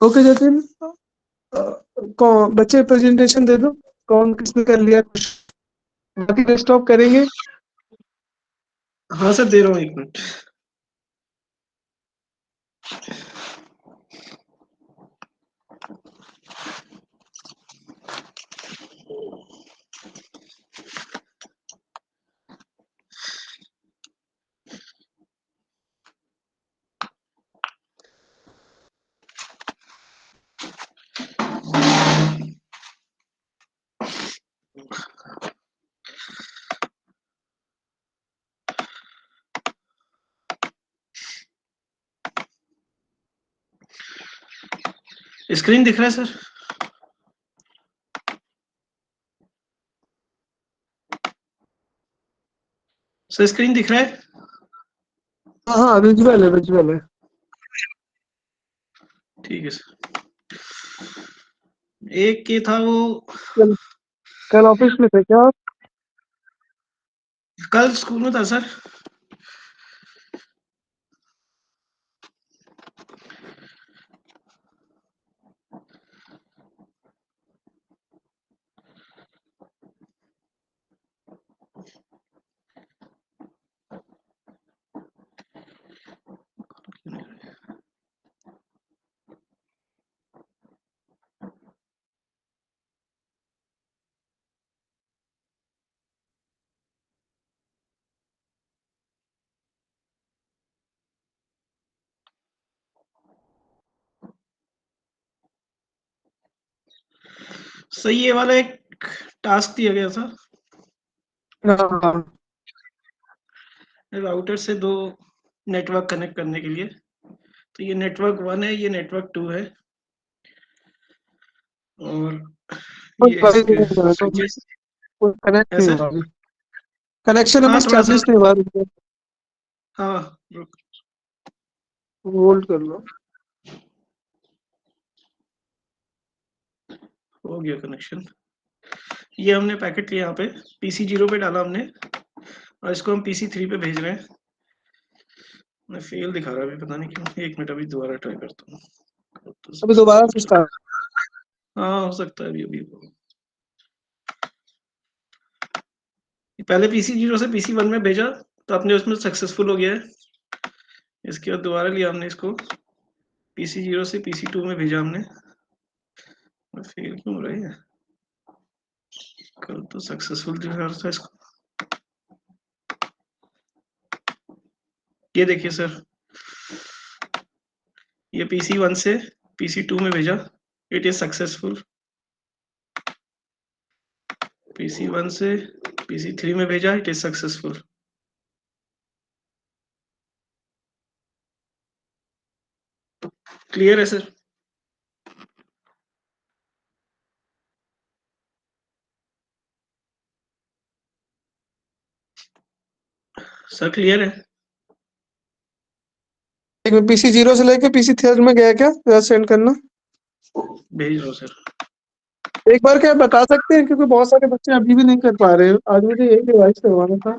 Okay Jatin, कौन बच्चे presentation दे दो, कौन किसने कर लिया कुछ, बाकी डेस्कटॉप करेंगे। हाँ सर, दे रहा हूँ, 1 मिनट। स्क्रीन दिख रहा है सर? सर स्क्रीन दिख रहा है? हाँ हाँ, विजुअल है, विजुअल है। ठीक है सर। एक ये था वो, कल ऑफिस में थे क्या आप? कल स्कूल में था सर। सही, ये वाला एक टास्क दिया गया था, हाँ, राउटर से 2 नेटवर्क कनेक्ट करने के लिए। तो ये नेटवर्क 1 है, ये नेटवर्क 2 है, और ये इसके स्विचेस कनेक्ट है नहीं सर। हुआ अभी, कनेक्शन हाँ अभी थोड़ा सा, स्टैब्लिश नहीं हुआ, हाँ रुक, होल्ड कर लो। हो गया कनेक्शन। ये हमने पैकेट लिया यहाँ पे, PC0 पे डाला हमने, और इसको हम PC3 पे भेज रहे हैं। मैं फेल दिखा रहा है अभी, पता नहीं क्यों। 1 मिनट, अभी दोबारा ट्राई करता हूँ। अभी दोबारा से स्टार्ट। हाँ हो सकता है अभी पहले PC0 से PC1 में भेजा, तो अपने उसमें सक्सेसफुल हो गया है। इसके बाद दोबारा लिया हमने इसको, PC0 से PC2 में भेजा हमने। फेल क्यों हो रहा है? कल तो सक्सेसफुल दिखा रहा था इसको। ये देखिए सर, ये PC1 से PC2 में भेजा, इट इज सक्सेसफुल। PC1 से PC3 में भेजा, इट इज सक्सेसफुल। क्लियर है सर? सर क्लियर है? एक मिनट, PC0 से लेके PC3 में गया क्या, सेंड करना। भेज रहा हूँ सर। एक बार क्या बता सकते हैं, क्योंकि बहुत सारे बच्चे अभी भी नहीं कर पा रहे हैं। आज मुझे यही डिवाइस करवाना था,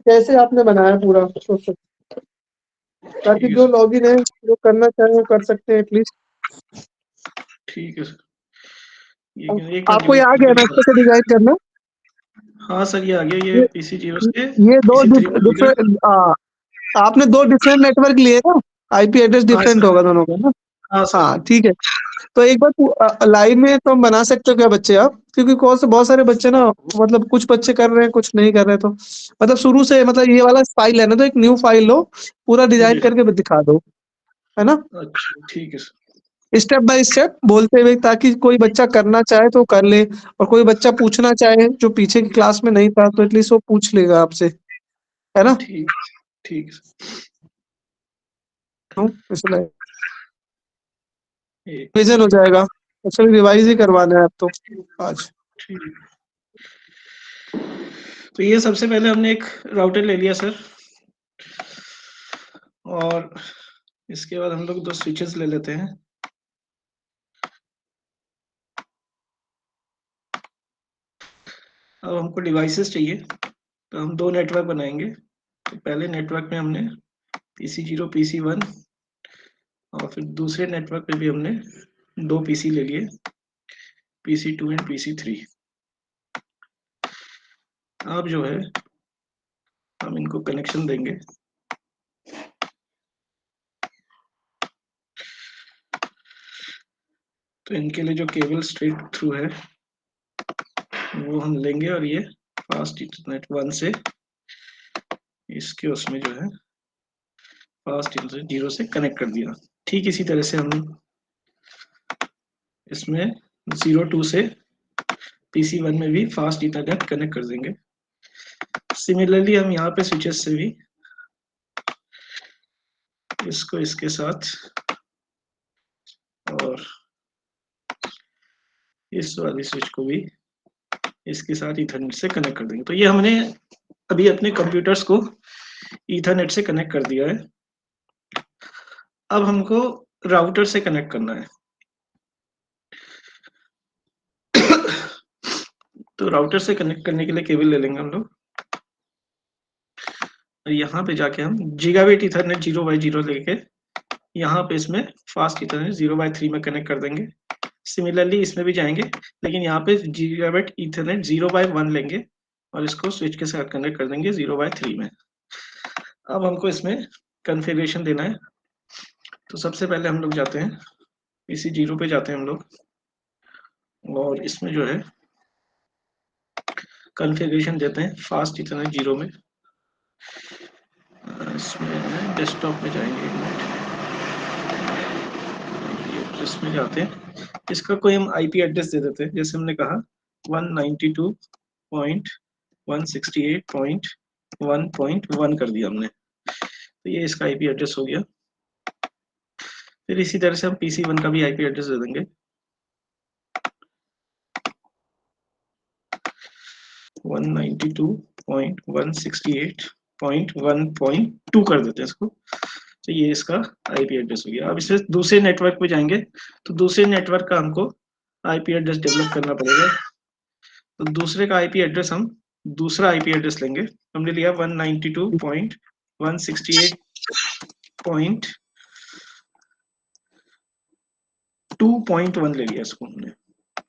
कैसे आपने बनाया पूरा सोच, ताकि ठीक है जो सर, लॉगिन है, जो करना चाहे वो कर सकते हैं एटलीस्ट। ठीक है सर। ये एक आपको मिनट, ये आ गया ना अच्छे से डिजाइन करना। हाँ सर ये आ गया, ये ये PC0 से ये दो PC3 में भेजा। डिफरेंट, आपने 2 डिफरेंट नेटवर्क लिए ना, आईपी एड्रेस हाँ डिफरेंट सर, होगा दोनों का ना। हाँ सर। हाँ ठीक है। तो एक बार लाइव में तो हम बना सकते हो क्या बच्चे आप, क्योंकि कौन से बहुत सारे बच्चे ना, मतलब कुछ बच्चे कर रहे हैं कुछ नहीं कर रहे, तो मतलब शुरू से, मतलब ये वाला फाइल है ना, तो एक न्यू फाइल लो, पूरा डिजाइन जी सर, करके दिखा दो, है ना, अच्छा ठीक है सर। स्टेप बाय स्टेप बोलते हुए, ताकि कोई बच्चा करना चाहे तो कर ले, और कोई बच्चा पूछना चाहे जो पीछे की क्लास में नहीं था, तो एटलीस्ट वो पूछ लेगा आपसे, है ना। ठीक, ठीक है सर। इसलिए एक रिवीजन हो जाएगा, एक्चुअली रिवाइज ही करवाना है अब तो आज। ठीक। तो ये सबसे पहले हमने एक राउटर ले लिया सर, और इसके बाद हम लोग 2 स्विचेस ले लेते हैं। अब हमको डिवाइसेस चाहिए, तो हम 2 नेटवर्क बनाएंगे। तो पहले नेटवर्क में हमने PC0 PC1 और फिर दूसरे नेटवर्क पे भी हमने 2 पीसी ले लिए, PC2 एंड PC3। अब जो है हम इनको कनेक्शन देंगे। तो इनके लिए जो केबल स्ट्रेट थ्रू है वो हम लेंगे, और ये फास्ट इंटरनेट 1 से इसके उसमें जो है फास्ट इंटरनेट 0 से कनेक्ट कर दिया। ठीक इसी तरह से हम इसमें 02 से PC1 में भी फास्ट इंटरनेट कनेक्ट कर देंगे। सिमिलरली हम यहाँ पे स्विचेस से भी इसको इसके साथ और इस वाली स्विच को भी इसके साथ ईथरनेट से कनेक्ट कर देंगे। तो ये हमने अभी अपने कंप्यूटर्स को ईथरनेट से कनेक्ट कर दिया है। अब हमको राउटर से कनेक्ट करना है। तो राउटर से कनेक्ट करने के लिए केबल ले लेंगे हम लोग, और यहाँ पे जाके हम गीगाबिट ईथरनेट 0x0 लेके यहाँ पे इसमें फास्ट ईथरनेट 0x3 में कनेक्ट कर देंगे। सिमिलरली इसमें भी जाएंगे, लेकिन यहाँ पे गीगाबिट ईथरनेट 0x1 लेंगे और इसको स्विच के साथ कनेक्ट कर देंगे 0x3 में। अब हमको इसमें कॉन्फ़िगरेशन देना है। तो सबसे पहले हम लोग जाते हैं PC0 पे जाते हैं हम लोग, और इसमें जो है कॉन्फ़िगरेशन देते हैं फास्ट ईथरनेट 0 में। इसमें डेस्कटॉप में जाएंगे, एक मिनट, इसमें जाते हैं। इसका कोई हम IP एड्रेस दे देते हैं, जैसे हमने कहा 192.168.1.1 कर दिया हमने। तो ये इसका IP एड्रेस हो गया। फिर इसी तरह से हम PC1 का भी IP एड्रेस दे देंगे, 192.168.1.2 कर देते हैं इसको। तो ये इसका IP एड्रेस हो गया। अब इसे दूसरे नेटवर्क पे जाएंगे, तो दूसरे नेटवर्क का हमको IP एड्रेस डेवलप करना पड़ेगा। तो दूसरे का IP एड्रेस हम दूसरा IP एड्रेस लेंगे। हमने लिया 192.168.2.1 ले लिया इसको हमने।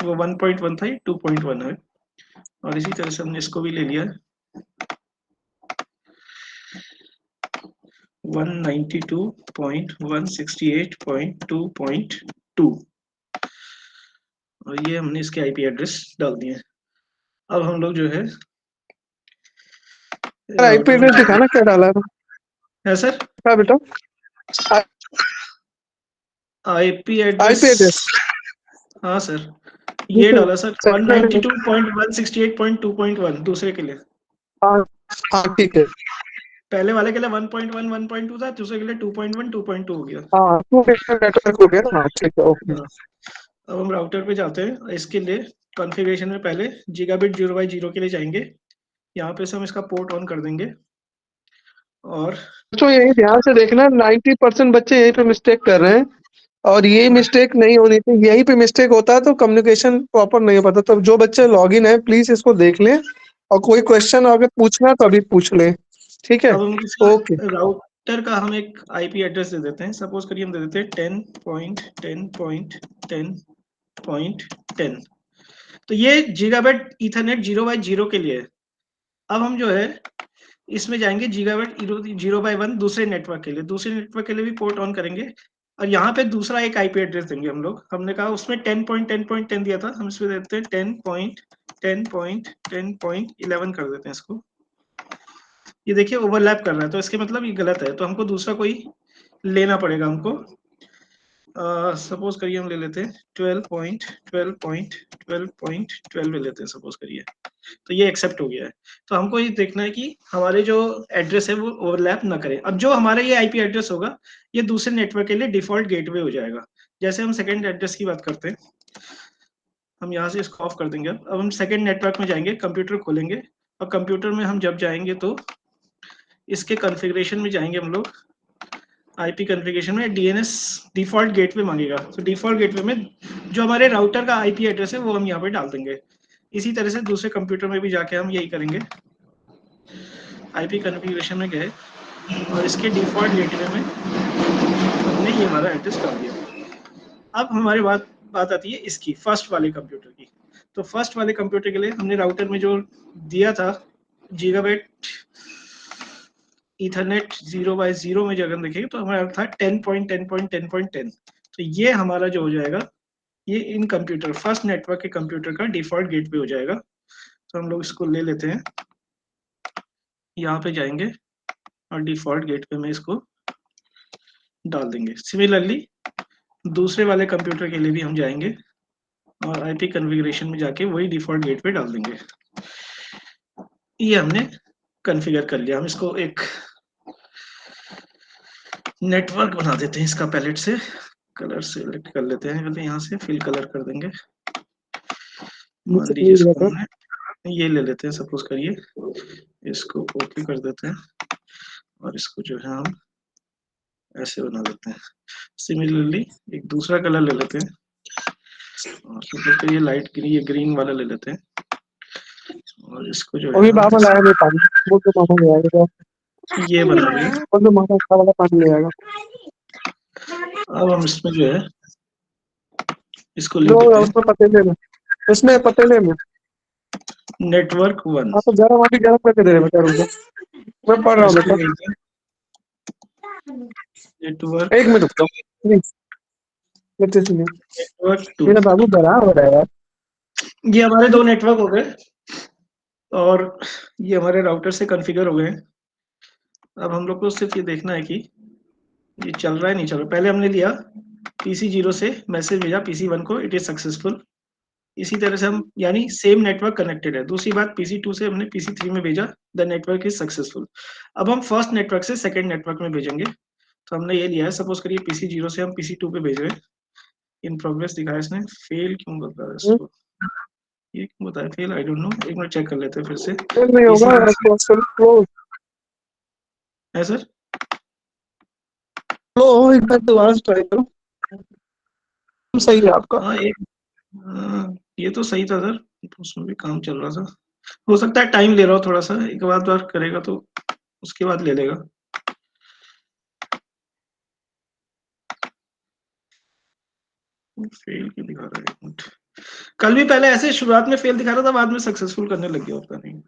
वो 1.1 था, 2.1 है। और इसी तरह से हमने इसको भी ले लिया 192.168.2.2, और ये हमने इसके IP एड्रेस डाल दिए। अब हम लोग जो है IP एड्रेस दिखाना क्या डाला है सर, हाँ बेटा, IP IP एड्रेस। एड्रेस हाँ सर, ये डाला सर 192.168.2.1 दूसरे के लिए। हाँ ठीक है। पहले वाले के लिए 1.1 1.2 था, दूसरे के लिए 2.1 2.2 हो गया। हाँ नेटवर्क हो गया ना, ठीक है, ओके। हाँ। अब हम राउटर पे जाते हैं। इसके लिए कॉन्फ़िगरेशन में पहले गीगाबिट 0x0 के लिए जाएंगे। यहाँ पे से हम इसका पोर्ट ऑन कर देंगे, और बच्चों यही ध्यान से देखना, 90% बच्चे यहीं पे मिस्टेक कर रहे हैं, और ये मिस्टेक नहीं होनी चाहिए। यहीं पे मिस्टेक होता है तो कम्युनिकेशन प्रॉपर नहीं हो पाता। तो जो बच्चे लॉगिन है प्लीज इसको देख लें, और कोई क्वेश्चन अगर पूछना तो अभी पूछ लें, ठीक है। अब हम ओके, राउटर का हम एक IP एड्रेस दे देते हैं। सपोज करिए हम दे देते हैं 10.10.10.10। तो ये गीगाबिट ईथरनेट 0x0 के लिए है। अब हम जो है इसमें जाएंगे गीगाबिट 0x1 दूसरे नेटवर्क के लिए। दूसरे नेटवर्क के लिए भी पोर्ट ऑन करेंगे, और यहाँ पे दूसरा एक IP एड्रेस देंगे हम लोग। हमने कहा उसमें 10.10.10 दिया था, हम इसमें देते हैं 10.10.10.11 कर देते हैं इसको। ये देखिए ओवरलैप कर रहा है, तो इसके मतलब ये गलत है, तो हमको दूसरा कोई लेना पड़ेगा हमको। सपोज करिए हम ले लेते हैं 12.12.12.12 ले लेते हैं सपोज करिए। तो ये एक्सेप्ट हो गया है। तो हमको ये देखना है कि हमारे जो एड्रेस है वो ओवरलैप ना करे। अब जो हमारा ये IP एड्रेस होगा, ये दूसरे नेटवर्क के लिए डिफॉल्ट गेटवे हो जाएगा। जैसे हम सेकंड एड्रेस की बात करते हैं, हम यहाँ से इसको ऑफ कर देंगे। अब हम सेकंड नेटवर्क में जाएंगे, कंप्यूटर खोलेंगे, और कंप्यूटर में हम जब जाएंगे तो इसके कॉन्फ़िगरेशन में जाएंगे हम लोग। IP कॉन्फ़िगरेशन में DNS डिफॉल्ट गेटवे मांगेगा। तो डिफॉल्ट गेटवे में जो हमारे राउटर का IP एड्रेस है वो हम यहाँ पे डाल देंगे। इसी तरह से दूसरे कंप्यूटर में भी जाके हम यही करेंगे। IP कॉन्फ़िगरेशन में गए और इसके डिफॉल्ट गेटवे में हमने ये हमारा एड्रेस डाल दिया। अब हमारी बात आती है इसकी फर्स्ट वाले कंप्यूटर की। तो फर्स्ट वाले कंप्यूटर के लिए हमने राउटर में जो दिया था गीगाबाइट ईथरनेट 0/0 में अगर देखेंगे तो हमारा था 10.10.10.10। तो ये हमारा जो हो जाएगा, ये इन कंप्यूटर फर्स्ट नेटवर्क के कंप्यूटर का डिफॉल्ट गेटवे हो जाएगा। तो हम लोग इसको ले लेते हैं, यहाँ पे जाएंगे और डिफॉल्ट गेटवे में इसको डाल देंगे। सिमिलरली दूसरे वाले कंप्यूटर के लिए भी हम जाएंगे और आईपी कॉन्फ़िगरेशन में जाके वही डिफॉल्ट गेटवे डाल देंगे। ये हमने कॉन्फ़िगर कर लिया। हम इसको एक नेटवर्क बना देते हैं इसका पैलेट से। कलर सेलेक्ट कर लेते हैं, मतलब यहाँ से फिल कलर कर देंगे। मान लीजिए इसको हमने ये ले लेते हैं, सपोज करिए इसको ओके कर देते हैं और इसको जो है हम ऐसे बना देते हैं। सिमिलरली एक दूसरा कलर ले लेते हैं और सपोज करिए लाइट ग्रीन, ये ग्रीन वाला ले लेते हैं और इसको जो है बाबा लाया नहीं पानी, वो तो मामा ले आएगा, ये बना लिया। वो तो मामा अच्छा वाला पानी ले आएगा। अब हम इसमें जो है इसको लिख देते हैं, उसमें पतीले में, इसमें पतीले में नेटवर्क 1। आप गर्म वाली गर्म करके दे रहे बेटा, रुक जाओ मैं पढ़ रहा हूँ बेटा, नेटवर्क एक मिनट रुक जाओ प्लीज। नेटवर्क 2। मेरा बाबू बड़ा हो रहा है यार। ये हमारे 2 नेटवर्क हो गए और ये हमारे राउटर से कॉन्फ़िगर हो गए। अब हम लोग को सिर्फ ये देखना है कि ये चल रहा है नहीं चल रहा। पहले हमने लिया PC0 से मैसेज भेजा PC1 को, इट इज सक्सेसफुल। इसी तरह से हम यानी सेम नेटवर्क कनेक्टेड है। दूसरी बात PC2 से हमने PC3 में भेजा, द नेटवर्क इज सक्सेसफुल। अब हम फर्स्ट नेटवर्क से सेकंड नेटवर्क में भेजेंगे। तो हमने ये लिया है, सपोज करिए PC0 से हम PC2 पे भेज रहे हैं। इन प्रोग्रेस दिखाया इसने, फेल क्यों बता रहा है इसको, ये क्यों बताया फेल, आई डोंट नो। एक मिनट चेक कर लेते हैं फिर से। नहीं होगा क्लोज है सर, लो एक बार दोबारा से ट्राई करो, सही है आपका। हाँ ये तो सही था सर, उसमें भी काम चल रहा था। हो सकता है टाइम ले रहा हो थोड़ा सा, एक बार करेगा तो उसके बाद ले लेगा। फेल क्यों दिखा रहा है, एक मिनट। कल भी पहले ऐसे शुरुआत में फेल दिखा रहा था, बाद में सक्सेसफुल करने लग गया, पता नहीं।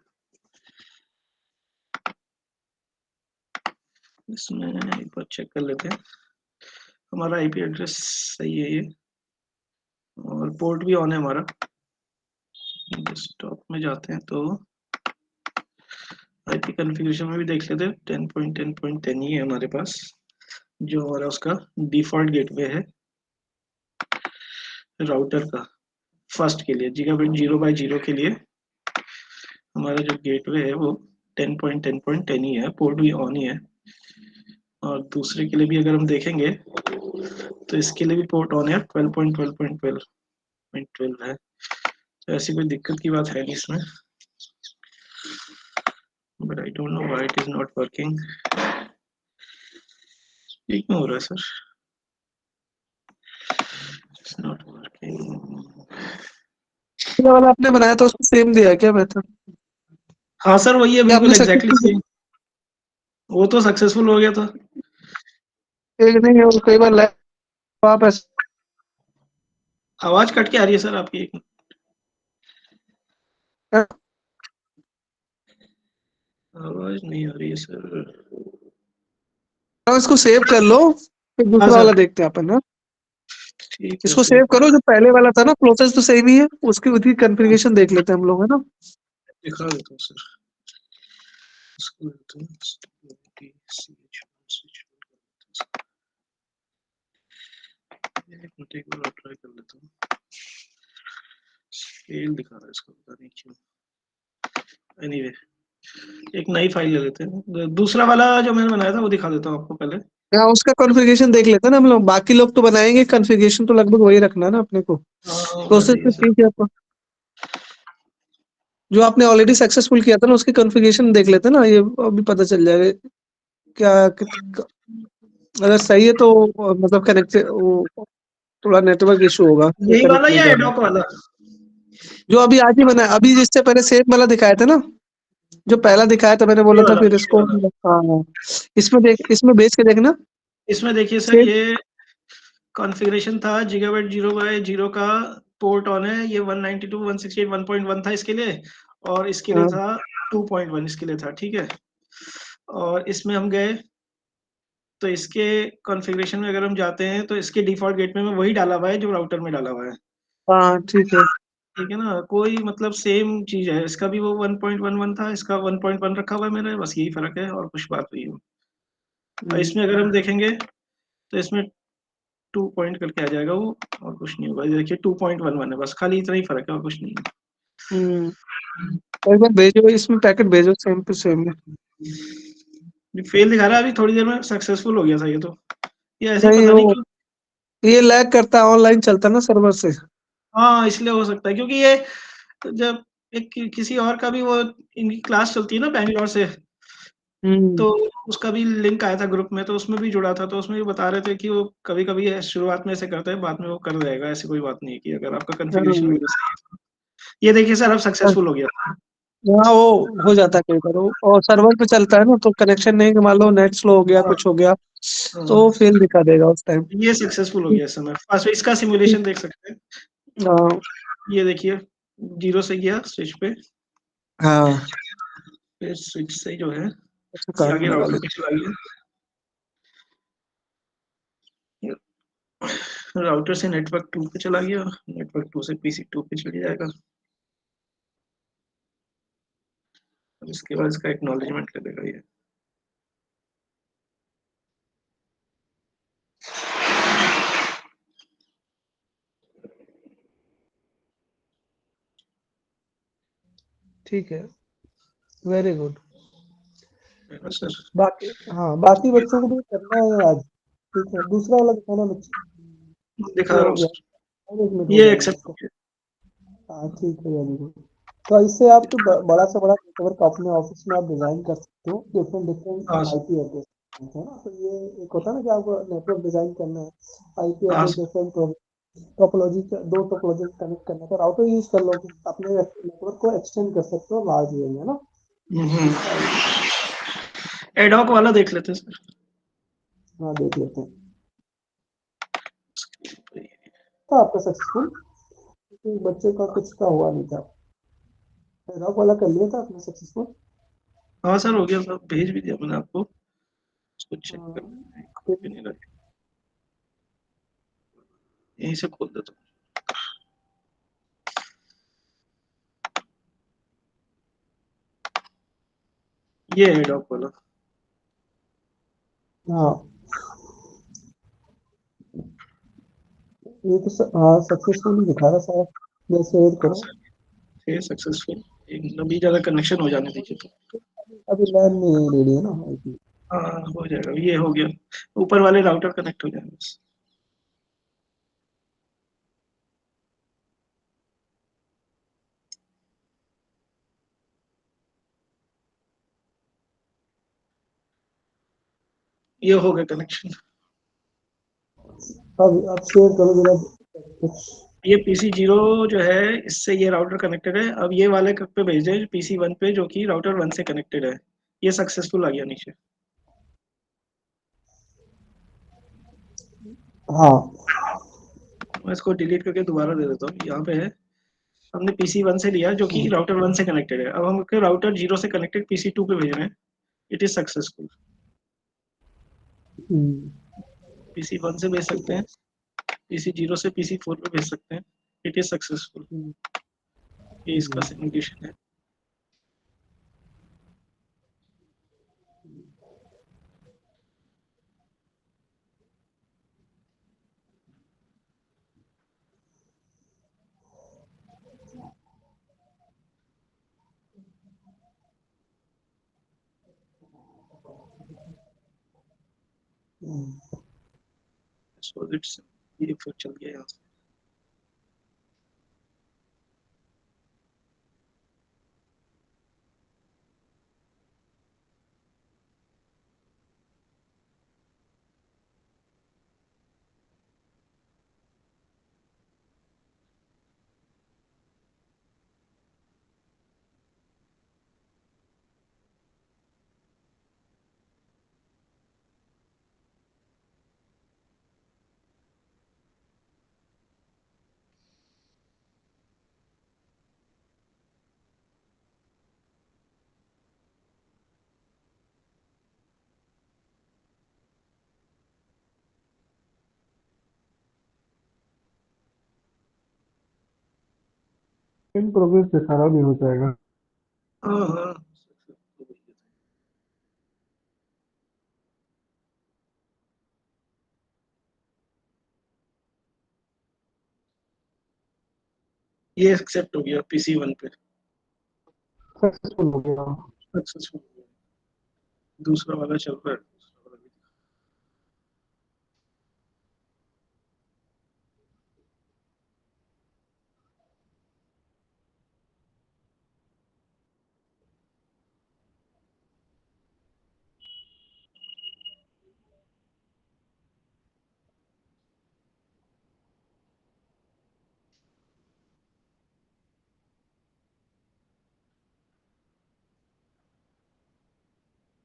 इसमें एक बार चेक कर लेते हैं, हमारा आईपी एड्रेस सही है ये और पोर्ट भी ऑन है हमारा। डेस्कटॉप में जाते हैं तो आईपी कॉन्फ़िगरेशन में भी देख लेते हैं। 10.10.10 ही है हमारे पास, जो हमारा उसका डिफॉल्ट गेटवे है राउटर का। फर्स्ट के लिए गीगाबाइट 0/0 के लिए हमारा जो गेटवे है वो 10.10.10 ही है, पोर्ट भी ऑन ही है। और दूसरे के लिए भी अगर हम देखेंगे तो इसके लिए भी पोर्ट ऑन है, 12.12.12 है। तो ऐसी कोई दिक्कत की बात है नहीं इसमें, but I don't know why it is not working. ये क्यों हो रहा है सर, इट्स नॉट वर्किंग। वाला आपने बनाया था उसको सेम दिया क्या बेहतर? हाँ सर वही है, बिल्कुल एग्जैक्टली सेम। वो तो सक्सेसफुल हो गया था। एक नहीं है, कई बार आप ऐसे आवाज कट के आ रही है सर आपकी, एक आवाज नहीं आ रही है सर। इसको सेव कर लो, फिर दूसरा वाला देखते हैं अपन ना। ठीक है, इसको सेव करो, जो पहले वाला था ना प्रोसेस तो सेम ही है, उसकी उसकी कॉन्फ़िगरेशन देख लेते हैं हम लोग, है ना। दिखा देता हूँ सर, इसको देता हूँ एक बार ट्राई कर लेता हूँ। फेल दिखा रहा है इसको, पता नहीं क्यों। एनीवे एक नई फाइल ले लेते हैं। दूसरा वाला जो मैंने बनाया था वो दिखा देता हूँ आपको पहले। हाँ उसका कॉन्फ़िगरेशन देख लेते हैं ना हम लोग, बाकी लोग तो बनाएंगे, कॉन्फ़िगरेशन तो लगभग वही रखना है ना अपने को। प्रोसेस तो ठीक है आपका, जो आपने ऑलरेडी सक्सेसफुल किया था ना उसकी कॉन्फ़िगरेशन देख लेते हैं ना, ये अभी पता चल जाएगा क्या। अगर सही है तो मतलब कनेक्ट थोड़ा नेटवर्क इशू होगा, यही कनेक्ट वाला नहीं या कर एडॉक वाला? जो अभी आज ही बना है, अभी जिससे पहले सेम वाला दिखाया था ना, जो पहला दिखाया था मैंने बोला था, फिर इसको हाँ इसमें देख, इसमें बेच के देखना इसमें देखिए सर, सेम। ये कॉन्फ़िगरेशन था गीगाबाइट 0/0 का पोर्ट ऑन है, ये 192.168.1.1 था इसके लिए, और इसके लिए हाँ, था 2.1 इसके लिए था, ठीक है? और इसमें हम गए, तो इसके कॉन्फ़िगरेशन में अगर हम जाते हैं, तो इसके डिफ़ॉल्ट गेटवे में वही डाला हुआ है जो राउटर में डाला हुआ है। हाँ, ठीक है। ठीक है ना? कोई मतलब सेम चीज़ है, इसका भी वो 1.11 था, इसका 1.1 रखा हुआ है मैंने, बस यही फ़र्क है और कुछ बात हुई है। और हुँ, इसमें अगर हम देखेंगे, तो इसमें 2 पॉइंट करके आ जाएगा वो, और कुछ नहीं होगा। ये देखिए 2.11 है, बस खाली इतना ही फ़र्क है और कुछ नहीं है। हुँ। एक बार भेजो, इसमें पैकेट भेजो सेम टू सेम है। ये फ़ेल दिखा रहा है, अभी थोड़ी देर में सक्सेसफुल हो गया था ये तो। ये ऐसे ही नहीं पता नहीं वो क्यों। ये लैग करता है, ऑनलाइन चलता है ना सर्वर से। हाँ, इसलिए हो सकता है, क्योंकि ये जब एक किसी और का भी वो, इनकी क्लास चलती है ना बैंगलोर से, हुँ, तो उसका भी लिंक आया था ग्रुप में, तो उसमें भी जुड़ा था, तो उसमें भी बता रहे थे कि वो कभी-कभी शुरुआत में ऐसे करता है, बाद में वो कर देगा, ऐसी कोई बात नहीं है कि अगर आपका कॉन्फ़िगरेशन हाँ, वगैरह सही है तो। ये देखिए सर, अब सक्सेसफुल हो गया। हाँ, वो हो जाता है कई बार वो, और सर्वर पे चलता है ना, तो कनेक्शन नहीं, कि मान लो नेट स्लो हो गया, हाँ, कुछ हो गया, हाँ। तो फेल दिखा देगा उस टाइम। ये सक्सेसफुल हो गया इस समय। अच्छा, इसका सिमुलेशन देख सकते हैं। हाँ, ये देखिए, 0 से गया स्विच पे, हाँ, फिर स्विच से जो है, अच्छा ये कार्ड आगे लगा राउटर लो। पे चला गया। ये राउटर से नेटवर्क 2 पे चला गया, नेटवर्क 2 से पीसी 2 पे चले जाएगा। और इसके बाद इसका एक्नॉलेजमेंट कर देगा ये। ठीक है, वेरी गुड। है ना सर? बाकी हाँ, बाकी बच्चों को भी करना है आज। ठीक है, दूसरा वाला दिखाना बच्चे। दिखा ये रहा हो हूँ गया, सर। और 1 मिनट हो ये जाएगा एक्सेप्ट हो इसका। गया। हाँ, ठीक है, वेरी गुड। तो इससे आप तो बड़ा से बड़ा नेटवर्क अपने ऑफिस में आप डिजाइन कर सकते हो, डिफरेंट डिफरेंट हाँ सर। आईपी एड्रेस है ना। तो ये एक होता है ना कि आपको नेटवर्क डिजाइन करना है, आईपी हाँ एड्रेस सर। डिफरेंट टोपोलॉजी, दो टोपोलॉजी कनेक्ट करना है, तो राउटर यूज कर लो, अपने नेटवर्क को एक्सटेंड कर सकते हो लार्ज वे में, है ना। हम्म। और एडॉक वाला देख लेते हैं सर। हाँ, देख लेते हैं। था आपका सक्सेसफुल, क्योंकि बच्चे का कुछ का हुआ नहीं था। रॉक वाला कर लिया था आपने सक्सेसफुल। हाँ सर, हो गया सर, भेज भी दिया मैंने आपको, उसको चेक कर हाँ, लेते हैं। खुल फिर भी नहीं रहा है। यहीं से खोल देता हूँ। ये है एडॉक वाला। हाँ, ये तो हाँ सक्सेसफुल ही दिखा रहा सारा। जैसे ऐड हाँ करो। सर, ये सक्सेसफुल। एक अभी ज़्यादा कनेक्शन हो जाने दीजिए तो। अभी लैन नहीं रेडी है ना आईपी। हाँ, हो जाएगा, ये हो गया। ऊपर वाले राउटर कनेक्ट हो जाएंगे बस। ये हो गया कनेक्शन। अब शेयर करो जरा कुछ। ये पीसी 0 जो है, इससे ये राउटर कनेक्टेड है। अब ये वाले पे भेज दे पीसी 1 पे, जो कि राउटर 1 से कनेक्टेड है। ये सक्सेसफुल आ गया नीचे। हाँ, मैं इसको डिलीट करके दोबारा दे देता हूँ। यहाँ पे है, हमने पीसी 1 से लिया जो कि राउटर 1 से कनेक्टेड है। अब हम राउटर 0 से कनेक्टेड पीसी 2 पे भेज रहे हैं। It is successful. Hmm, PC 1 से भेज ठीक सकते है। हैं, पीसी 0 से पीसी 4 पे भेज सकते हैं। It is successful. हम्म, ये इसका हम्म, सिमुलेशन है। हम्म। सो इट्स, ये फिर चल गया यहाँ से। इन प्रोग्रेस दिखा रहा नहीं हो जाएगा। हाँ हाँ, ये एक्सेप्ट हो गया PC1 पे, सक्सेसफुल हो गया। सक्सेसफुल। दूसरा वाला चल रहा है।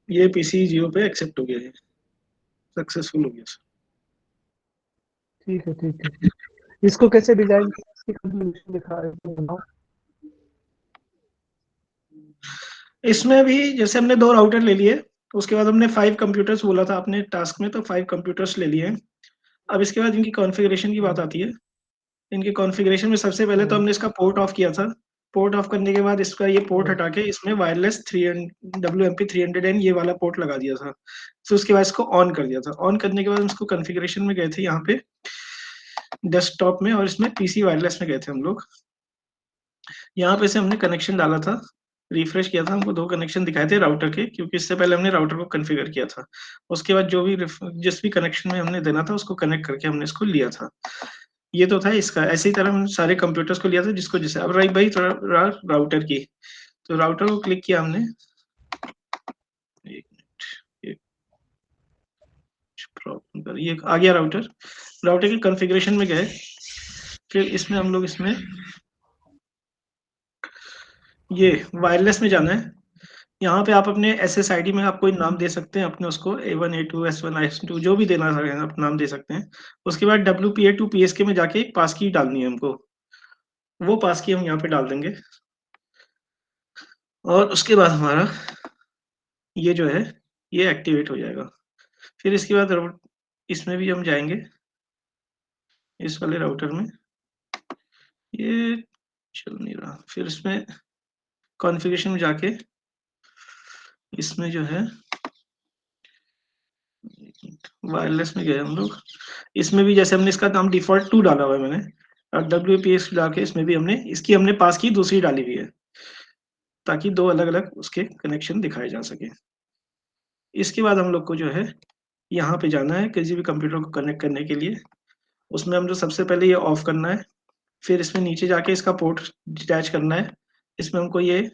ये PC0 पे एक्सेप्ट हो गया, है सक्सेसफुल हो गया। ठीक है ठीक है। इसको कैसे डिजाइन दिखा रहे हो बताओ। इसमें भी जैसे हमने 2 राउटर ले लिए, उसके बाद हमने 5 कंप्यूटर्स बोला था अपने टास्क में, तो 5 कंप्यूटर्स ले लिए हैं। अब इसके बाद इनकी कॉन्फ़िगरेशन की बात आती है। इनके कॉन्फ़िगरेशन में सबसे पहले तो हमने इसका पोर्ट ऑफ किया था। पोर्ट ऑफ करने के बाद इसका ये पोर्ट हटा के इसमें वायरलेस 300 WMP 300N ये वाला पोर्ट लगा दिया था। तो उसके बाद इसको ऑन कर दिया था। ऑन करने के बाद इसको कॉन्फ़िगरेशन में गए थे यहाँ पे डेस्कटॉप में, और इसमें PC वायरलेस में गए थे हम लोग। यहाँ पे से हमने कनेक्शन डाला था, रिफ्रेश किया था, हमको 2 कनेक्शन दिखाए थे राउटर के, क्योंकि इससे पहले हमने राउटर को कॉन्फ़िगर किया था। उसके बाद जो भी जिस भी कनेक्शन में हमने देना था उसको कनेक्ट करके हमने इसको लिया था। ये तो था इसका। ऐसे ही तरह हम सारे कंप्यूटर्स को लिया था जिसको जैसे। अब रही भाई थोड़ा राउटर की, तो राउटर को क्लिक किया हमने। एक मिनट, प्रॉब्लम ये आ गया राउटर। राउटर के कॉन्फ़िगरेशन में गए, फिर इसमें हम लोग इसमें ये वायरलेस में जाना है। यहाँ पे आप अपने SSID में आप कोई नाम दे सकते हैं अपने, उसको A1 A2 S1 S2 जो भी देना है आप नाम दे सकते हैं। उसके बाद WPA2 PSK में जाके एक पास की डालनी है हमको, वो पास की हम यहाँ पे डाल देंगे। और उसके बाद हमारा ये जो है ये एक्टिवेट हो जाएगा। फिर इसके बाद इसमें भी हम जाएंगे, इस वाले राउटर में। ये चल नहीं रहा। फिर इसमें कॉन्फ़िगरेशन में जाके इसमें जो है वायरलेस में गए हम लोग। इसमें भी जैसे हमने इसका नाम डिफॉल्ट 2 डाला हुआ है मैंने, और WPS डाल के इसमें भी हमने इसकी हमने पास की दूसरी डाली हुई है, ताकि 2 अलग-अलग उसके कनेक्शन दिखाए जा सके। इसके बाद हम लोग को जो है यहाँ पे जाना है किसी भी कंप्यूटर को कनेक्ट करने के लिए। उसमें हम जो सबसे पहले ये ऑफ करना है, फिर इसमें नीचे जाके इसका पोर्ट डिटैच करना है। इसमें हमको ये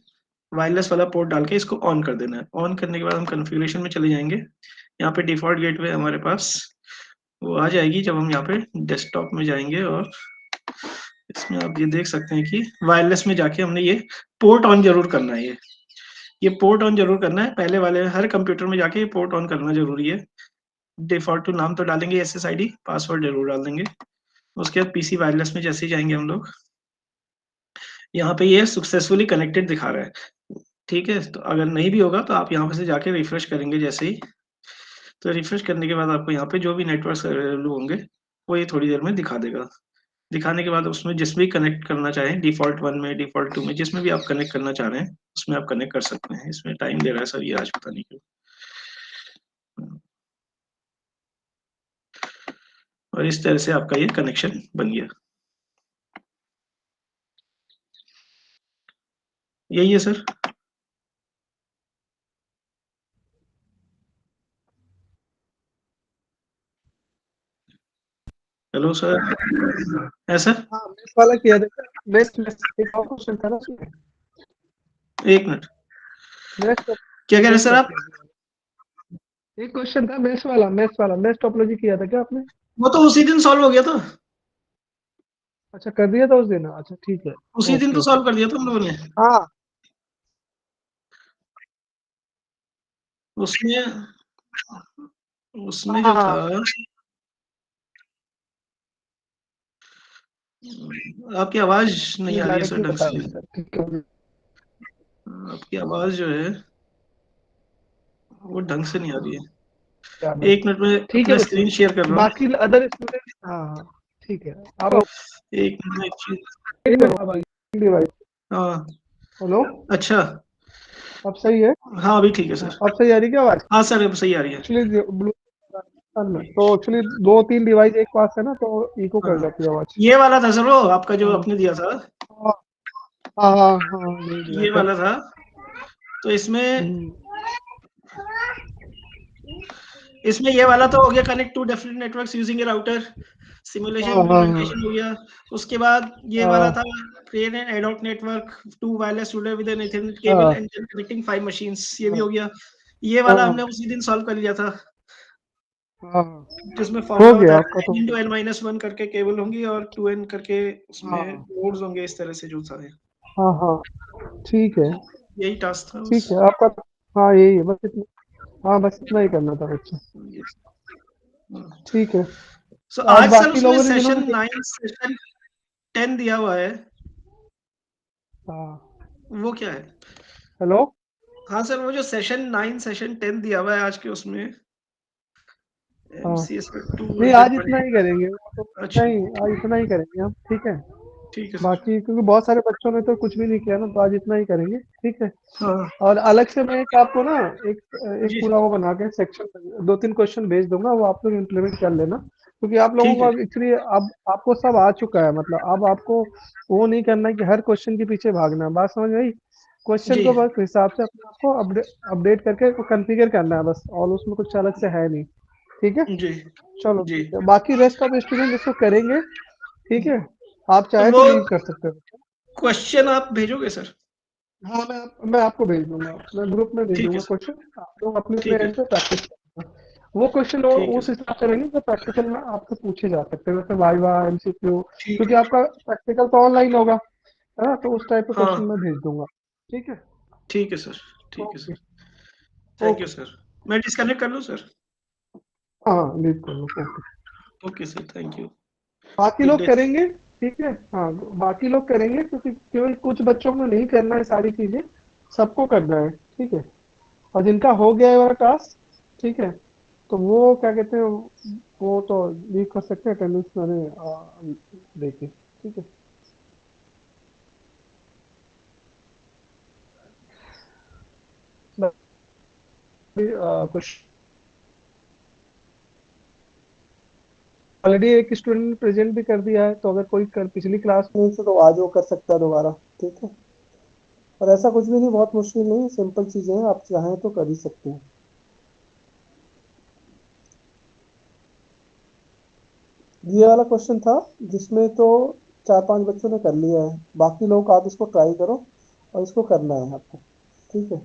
वायरलेस वाला पोर्ट डाल के इसको ऑन कर देना है। ऑन करने के बाद हम कॉन्फ़िगरेशन में चले जाएंगे। यहाँ पे डिफ़ॉल्ट गेटवे हमारे पास वो आ जाएगी जब हम यहाँ पे डेस्कटॉप में जाएंगे, और इसमें आप ये देख सकते हैं कि वायरलेस में जाके हमने ये पोर्ट ऑन जरूर करना है। ये पोर्ट ऑन जरूर करना है। पहले वाले हर कंप्यूटर में जाके ये पोर्ट ऑन करना जरूरी है। डिफॉल्ट टू नाम तो डालेंगे SSID, पासवर्ड जरूर डाल देंगे। उसके बाद PC वायरलेस में जैसे ही जाएंगे हम लोग, यहाँ पे ये सक्सेसफुली कनेक्टेड दिखा रहा है। ठीक है, तो अगर नहीं भी होगा तो आप यहाँ पे से जाके रिफ्रेश करेंगे जैसे ही, तो रिफ्रेश करने के बाद आपको यहाँ पे जो भी नेटवर्क अवेलेबल होंगे वो ये थोड़ी देर में दिखा देगा। दिखाने के बाद उसमें जिसमें भी कनेक्ट करना चाहें, डिफ़ॉल्ट 1 में, डिफ़ॉल्ट 2 में, जिसमें भी आप कनेक्ट करना चाह रहे हैं, उसमें आप कनेक्ट कर सकते हैं। इसमें टाइम ले रहा है सर ये आज, पता नहीं क्यों। और इस तरह से आपका ये कनेक्शन बन गया। यही है सर। Hello sir. है सर? हाँ मेस वाला किया था। मेस मेस एक और क्वेश्चन था ना उसमें। एक मिनट, मेस क्या कह रहे हैं मेस सर आप? एक क्वेश्चन था मेस टोपोलॉजी किया था क्या आपने? वो तो उसी दिन सॉल्व हो गया था। अच्छा कर दिया था उस दिन, अच्छा ठीक है। उसी दिन ओके तो ओके। सॉल्व कर दिया था हम लोगों ने। हाँ उसमें उसमें जो था, हाँ आपकी आवाज नहीं आ रही है सर डायरेक्टली ढंग बता से। दें सर ठीक है। आपकी आवाज जो है वो ढंग से नहीं आ रही क्या है। मैं एक मिनट में ठीक है अपना बच्चे। स्क्रीन शेयर कर रहा हूँ। बाकी अदर स्टूडेंट हाँ हाँ ठीक है। अब एक मिनट में एक चीज। एक मिनट अब आइए। हाँ, हेलो, अच्छा। अब सही है? हाँ, अभी ठीक है सर। अब सही आ रही है क्या आवाज? हाँ सर, अब सही आ रही है। एक्चुअली ब्लू तो एक्चुअली 2-3 डिवाइस एक पास है ना, तो इको कर हाँ, जाती है आवाज। ये वाला था सर वो आपका जो हाँ आपने दिया था, हाँ हाँ हाँ हाँ, नहीं दिया ये था। वाला था। तो इसमें हम्म, इसमें ये वाला तो हो गया, connect to different networks using a router, simulation हाँ हाँ हाँ इम्प्लीमेंटेशन हो गया। उसके बाद ये वाला हाँ था, create an ad hoc network to wireless router with an ethernet cable हाँ एंड कनेक्टिंग 5 मशीन्स, ये भी हाँ हो गया। ये वाला हाँ हमने उसी दिन सॉल्व कर लिया था, हाँ, जिसमें हो फॉर्मूला गया बताया आपका n तो। इंटू एन माइनस वन करके केबल होंगी और 2n करके उसमें हाँ नोड्स होंगे, इस तरह से जो सारे। हाँ हाँ, ठीक है। यही टास्क था बस। ठीक है आपका। हाँ यही है, बस इतना। हाँ बस इतना ही करना था बच्चा। ठीक है। सो आज आज सर बाकी उसमें लोगों ने सेशन जिन्होंने 9 सेशन 10 दिया हुआ है, हाँ। वो क्या है? हेलो। हाँ सर, वो जो सेशन 9 सेशन 10 दिया हुआ है आज के उसमें, हाँ एमसीएस का 2 नहीं, इधर आज इतना पड़े। ही करेंगे वो तो। अच्छा, नहीं, आज इतना ही करेंगे हम, ठीक है। ठीक है सर। बाकी क्योंकि बहुत सारे बच्चों ने तो कुछ भी नहीं किया ना, तो आज इतना ही करेंगे, ठीक है। हाँ, और अलग से मैं एक आपको ना, एक एक जी, पूरा वो बना के सेक्शन 2-3 क्वेश्चन भेज दूंगा, वो आप लोग इम्प्लीमेंट कर लेना, क्योंकि आप लोगों ठीक को है। अब एक्चुअली अब आपको सब आ चुका है, मतलब अब आपको वो नहीं करना है कि हर क्वेश्चन के पीछे भागना है। बात समझ में आई? क्वेश्चन जी, को बस हिसाब से अपने आप को अपडेट करके कॉन्फ़िगर करना है बस, और उसमें कुछ अलग से है नहीं। ठीक है। जी, चलो जी। ठीक है, बाकी रेस्ट ऑफ स्टूडेंट इसको करेंगे। ठीक है। आप तो चाहे तो वो लीव कर सकते हो। क्वेश्चन आप भेजोगे सर? हाँ मैं आपको भेज दूंगा, मैं ग्रुप में भेज ठीक है दूंगा सर, क्वेश्चन, आप लोग अपने अपने ठीक है, एंड पे प्रैक्टिस करना। वो क्वेश्चन ठीक है उस सर, हिसाब से रहेंगे जो प्रैक्टिकल में आपसे पूछे जा सकते हैं, जैसे वाइवा एमसीक्यू, ठीक क्योंकि है। आपका प्रैक्टिकल तो ऑनलाइन होगा, है ना, तो उस टाइप के क्वेश्चन हाँ, मैं भेज दूंगा। ठीक है। ठीक है सर, ठीक है okay. Sir. Thank you okay. Sir. मैं डिस्कनेक्ट कर लूँ सर? हाँ लीव कर लो, okay. Okay sir, thank you. बाकी गुड लोग डे। करेंगे। ठीक है। हाँ बाकी लोग करेंगे, क्योंकि केवल कुछ बच्चों को नहीं करना है सारी चीजें, सबको करना है, ठीक है। और जिनका हो गया है वाला टास्क, ठीक है, तो वो क्या कहते हैं, वो तो लीव कर सकते हैं अटेंडेंस मैंने लेके, ठीक है। कुछ ऑलरेडी एक स्टूडेंट ने प्रेजेंट भी कर दिया है, तो अगर कोई पिछली क्लास में से तो आज वो कर सकता है दोबारा, ठीक है। और ऐसा कुछ भी नहीं, बहुत मुश्किल नहीं, सिंपल चीजें हैं, आप चाहें तो कर ही सकते हैं। ये वाला क्वेश्चन था जिसमें तो 4-5 बच्चों ने कर लिया है, बाकी लोग आप इसको ट्राई करो और इसको करना है आपको, ठीक है।